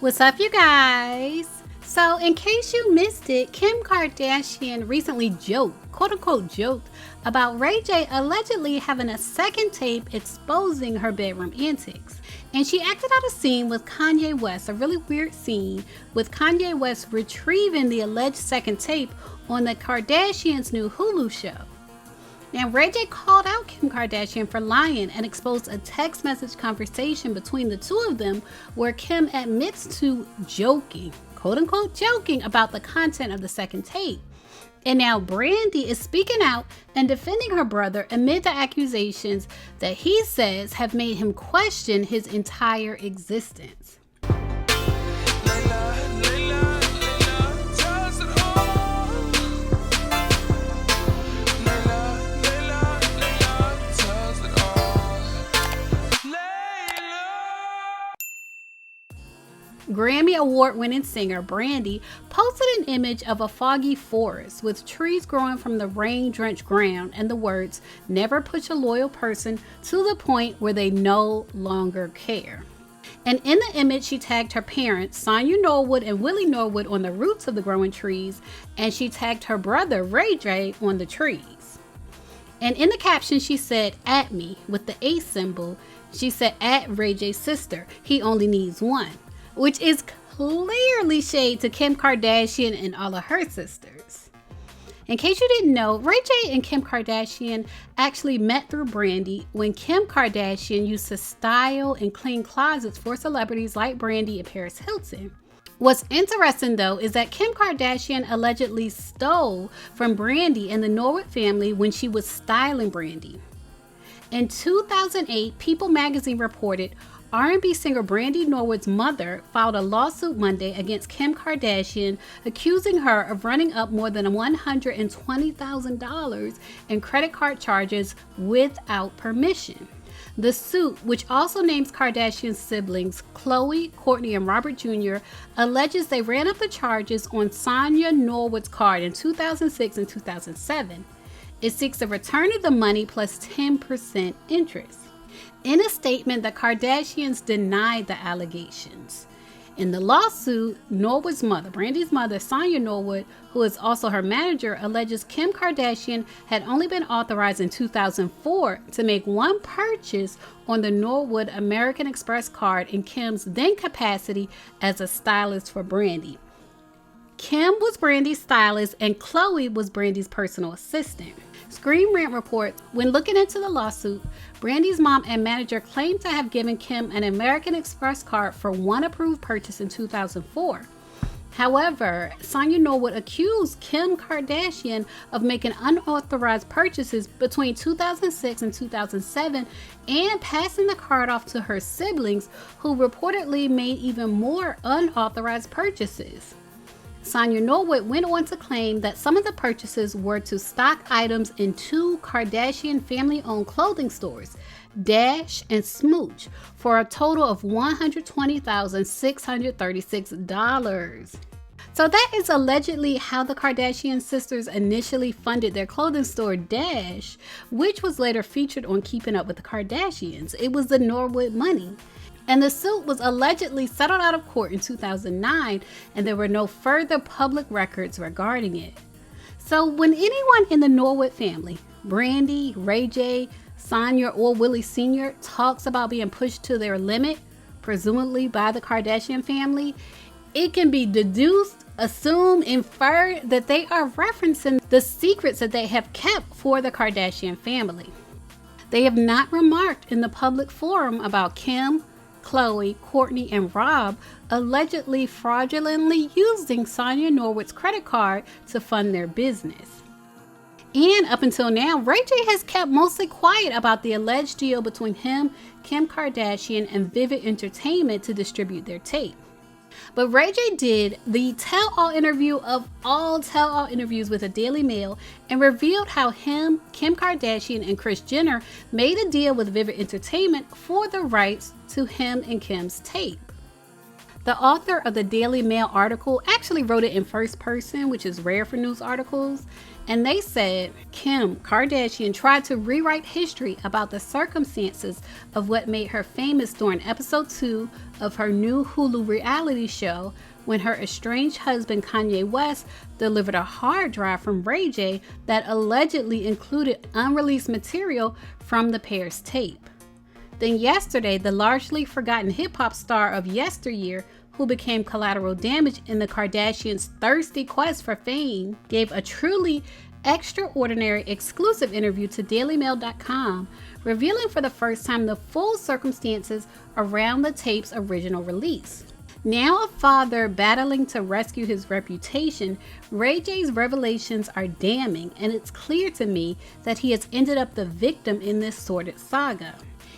What's up, you guys? So, in case you missed it, Kim Kardashian recently joked, quote unquote joked, about Ray J allegedly having a second tape exposing her bedroom antics. And she acted out a scene with Kanye West, a really weird scene with Kanye West retrieving the alleged second tape on the Kardashians' new Hulu show. Now, Ray J called out Kim Kardashian for lying and exposed a text message conversation between the two of them where Kim admits to joking, quote unquote joking, about the content of the second tape. And now Brandy is speaking out and defending her brother amid the accusations that he says have made him question his entire existence. Grammy Award-winning singer Brandy posted an image of a foggy forest with trees growing from the rain-drenched ground and the words, "Never push a loyal person to the point where they no longer care." And in the image, she tagged her parents, Sonya Norwood and Willie Norwood, on the roots of the growing trees, and she tagged her brother, Ray J, on the trees. And in the caption, she said, "At me," with the A symbol. She said, "At Ray J's sister, he only needs one," which is clearly shade to Kim Kardashian and all of her sisters. In case you didn't know, Ray J and Kim Kardashian actually met through Brandy when Kim Kardashian used to style and clean closets for celebrities like Brandy and Paris Hilton. What's interesting though is that Kim Kardashian allegedly stole from Brandy and the Norwood family when she was styling Brandy. In 2008, People magazine reported R&B singer Brandy Norwood's mother filed a lawsuit Monday against Kim Kardashian, accusing her of running up more than $120,000 in credit card charges without permission. The suit, which also names Kardashian's siblings Khloe, Kourtney, and Robert Jr., alleges they ran up the charges on Sonya Norwood's card in 2006 and 2007. It seeks a return of the money plus 10% interest. In a statement, the Kardashians denied the allegations. In the lawsuit, Norwood's mother, Brandy's mother, Sonya Norwood, who is also her manager, alleges Kim Kardashian had only been authorized in 2004 to make one purchase on the Norwood American Express card in Kim's then capacity as a stylist for Brandy. Kim was Brandy's stylist and Khloe was Brandy's personal assistant. Screen Rant reports, when looking into the lawsuit, Brandy's mom and manager claimed to have given Kim an American Express card for one approved purchase in 2004. However, Sonya Norwood accused Kim Kardashian of making unauthorized purchases between 2006 and 2007 and passing the card off to her siblings, who reportedly made even more unauthorized purchases. Sonya Norwood went on to claim that some of the purchases were to stock items in two Kardashian family-owned clothing stores, Dash and Smooch, for a total of $120,636. So that is allegedly how the Kardashian sisters initially funded their clothing store, Dash, which was later featured on Keeping Up with the Kardashians. It was the Norwood money. And the suit was allegedly settled out of court in 2009, and there were no further public records regarding it. So when anyone in the Norwood family, Brandy, Ray J, Sonya, or Willie Sr., talks about being pushed to their limit, presumably by the Kardashian family, it can be deduced, assumed, inferred that they are referencing the secrets that they have kept for the Kardashian family. They have not remarked in the public forum about Kim, Khloe, Kourtney, and Rob allegedly fraudulently using Sonya Norwood's credit card to fund their business. And up until now, Ray J has kept mostly quiet about the alleged deal between him, Kim Kardashian, and Vivid Entertainment to distribute their tape. But Ray J did the tell-all interview of all tell-all interviews with the Daily Mail and revealed how him, Kim Kardashian, and Kris Jenner made a deal with Vivid Entertainment for the rights to him and Kim's tape. The author of the Daily Mail article actually wrote it in first person, which is rare for news articles. And they said Kim Kardashian tried to rewrite history about the circumstances of what made her famous during episode 2 of her new Hulu reality show, when her estranged husband Kanye West delivered a hard drive from Ray J that allegedly included unreleased material from the pair's tape. Then yesterday, the largely forgotten hip-hop star of yesteryear, who became collateral damage in the Kardashians' thirsty quest for fame, gave a truly extraordinary exclusive interview to DailyMail.com, revealing for the first time the full circumstances around the tape's original release. Now a father battling to rescue his reputation, Ray J's revelations are damning, and it's clear to me that he has ended up the victim in this sordid saga.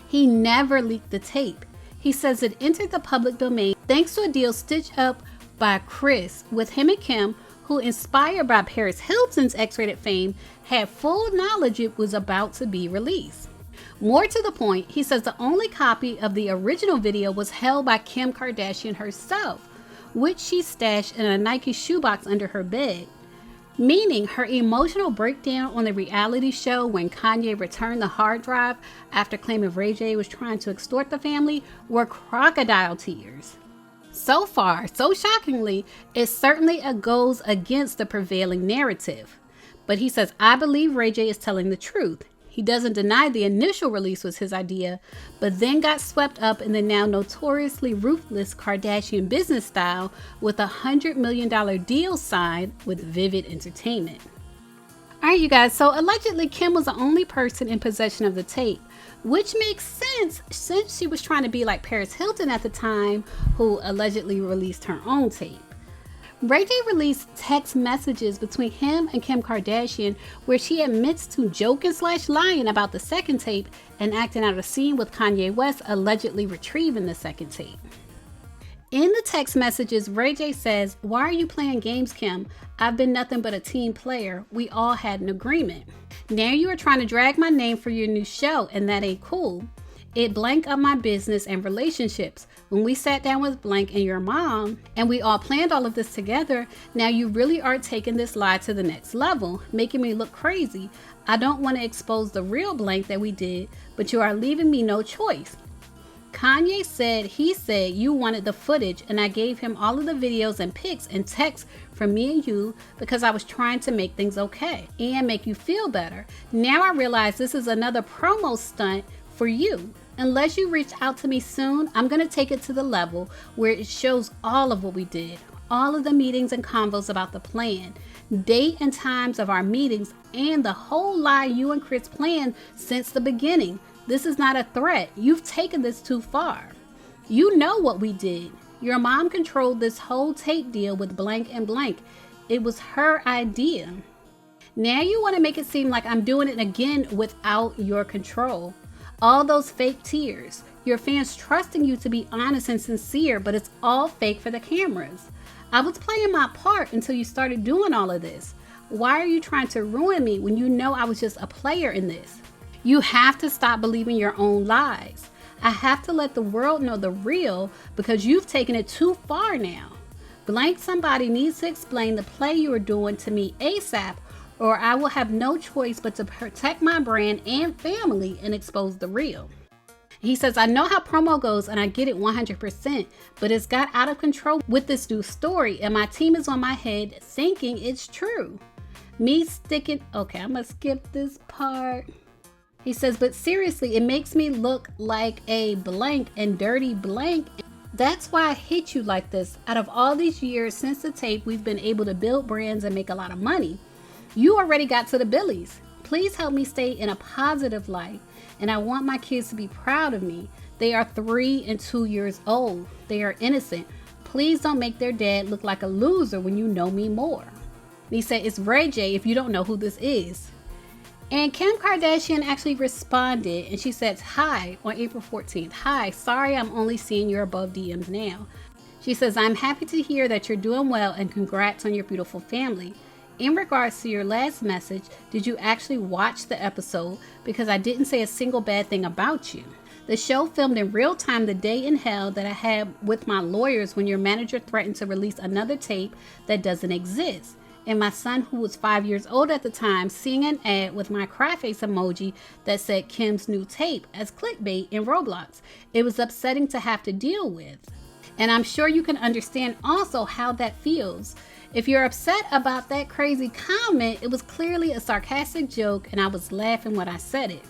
He never leaked the tape. He says it entered the public domain thanks to a deal stitched up by Chris with him and Kim, who, inspired by Paris Hilton's X-rated fame, had full knowledge it was about to be released. More to the point, he says the only copy of the original video was held by Kim Kardashian herself, which she stashed in a Nike shoebox under her bed. Meaning her emotional breakdown on the reality show when Kanye returned the hard drive after claiming Ray J was trying to extort the family were crocodile tears. So far, so shockingly, it certainly goes against the prevailing narrative. But he says, I believe Ray J is telling the truth. He doesn't deny the initial release was his idea, but then got swept up in the now notoriously ruthless Kardashian business style with a $100 million deal signed with Vivid Entertainment. Alright, you guys, so allegedly Kim was the only person in possession of the tape, which makes sense since she was trying to be like Paris Hilton at the time, who allegedly released her own tape. Ray J released text messages between him and Kim Kardashian where she admits to joking/lying about the second tape and acting out a scene with Kanye West allegedly retrieving the second tape. In the text messages, Ray J says, "Why are you playing games, Kim? I've been nothing but a team player. We all had an agreement. Now you are trying to drag my name for your new show, and that ain't cool. It blank up my business and relationships. When we sat down with blank and your mom, and we all planned all of this together, now you really are taking this lie to the next level, making me look crazy. I don't want to expose the real blank that we did, but you are leaving me no choice. Kanye said he said you wanted the footage, and I gave him all of the videos and pics and texts from me and you because I was trying to make things okay and make you feel better. Now I realize this is another promo stunt for you. Unless you reach out to me soon, I'm going to take it to the level where it shows all of what we did, all of the meetings and convos about the plan, date and times of our meetings, and the whole lie you and Chris planned since the beginning. This is not a threat. You've taken this too far. You know what we did. Your mom controlled this whole tape deal with blank and blank. It was her idea. Now you want to make it seem like I'm doing it again without your control. All those fake tears, your fans trusting you to be honest and sincere, but it's all fake for the cameras. I was playing my part until you started doing all of this. Why are you trying to ruin me when you know I was just a player in this? You have to stop believing your own lies. I have to let the world know the real because you've taken it too far now. Blank somebody needs to explain the play you are doing to me ASAP, or I will have no choice but to protect my brand and family and expose the real." He says, "I know how promo goes and I get it 100%, but it's got out of control with this new story and my team is on my head thinking it's true. Me sticking," okay, I'm gonna skip this part. He says, "But seriously, it makes me look like a blank and dirty blank. That's why I hit you like this. Out of all these years since the tape, we've been able to build brands and make a lot of money. You already got to the billies. Please help me stay in a positive light. And I want my kids to be proud of me. They are 3 and 2 years old. They are innocent. Please don't make their dad look like a loser when you know me more." And he said, "It's Ray J if you don't know who this is." And Kim Kardashian actually responded and she says, "Hi," on April 14th. "Hi, sorry I'm only seeing your above DMs now." She says, "I'm happy to hear that you're doing well and congrats on your beautiful family. In regards to your last message, did you actually watch the episode? Because I didn't say a single bad thing about you. The show filmed in real time the day in hell that I had with my lawyers when your manager threatened to release another tape that doesn't exist. And my son, who was 5 years old at the time, seeing an ad with my cry face emoji that said Kim's new tape as clickbait in Roblox. It was upsetting to have to deal with. And I'm sure you can understand also how that feels. If you're upset about that crazy comment, it was clearly a sarcastic joke and I was laughing when I said it.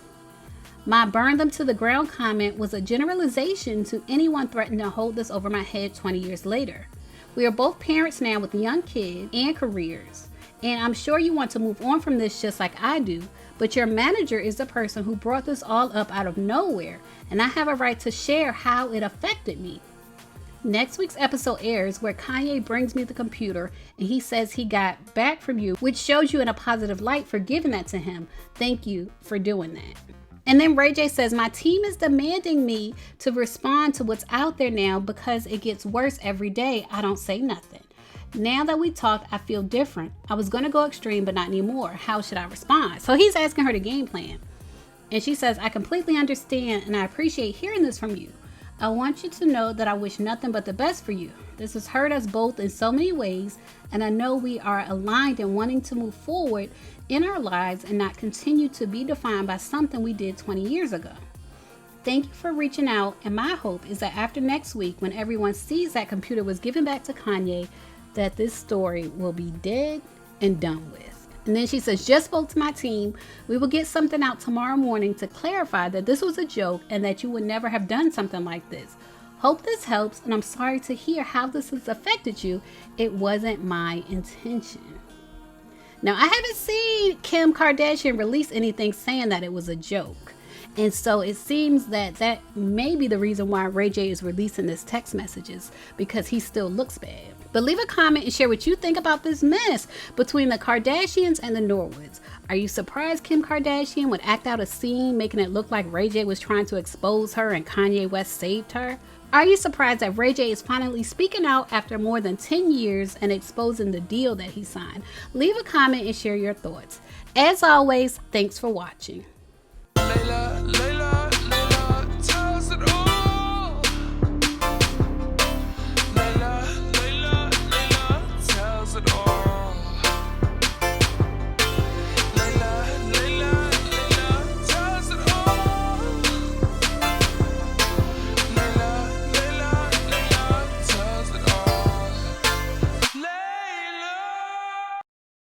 My burn them to the ground comment was a generalization to anyone threatening to hold this over my head 20 years later. We are both parents now with young kids and careers, and I'm sure you want to move on from this just like I do, but your manager is the person who brought this all up out of nowhere, and I have a right to share how it affected me. Next week's episode airs where Kanye brings me the computer and he says he got back from you, which shows you in a positive light for giving that to him. Thank you for doing that. And then Ray J says, my team is demanding me to respond to what's out there now because it gets worse every day. I don't say nothing. Now that we talked, I feel different. I was going to go extreme, but not anymore. How should I respond? So he's asking her to game plan. And she says, I completely understand and I appreciate hearing this from you. I want you to know that I wish nothing but the best for you. This has hurt us both in so many ways, and I know we are aligned in wanting to move forward in our lives and not continue to be defined by something we did 20 years ago. Thank you for reaching out, and my hope is that after next week, when everyone sees that computer was given back to Kanye, that this story will be dead and done with. And then she says, just spoke to my team. We will get something out tomorrow morning to clarify that this was a joke and that you would never have done something like this. Hope this helps, and I'm sorry to hear how this has affected you. It wasn't my intention. Now, I haven't seen Kim Kardashian release anything saying that it was a joke. And so it seems that that may be the reason why Ray J is releasing this text messages, because he still looks bad. But leave a comment and share what you think about this mess between the Kardashians and the Norwoods. Are you surprised Kim Kardashian would act out a scene making it look like Ray J was trying to expose her and Kanye West saved her? Are you surprised that Ray J is finally speaking out after more than 10 years and exposing the deal that he signed? Leave a comment and share your thoughts. As always, thanks for watching. Layla, Layla.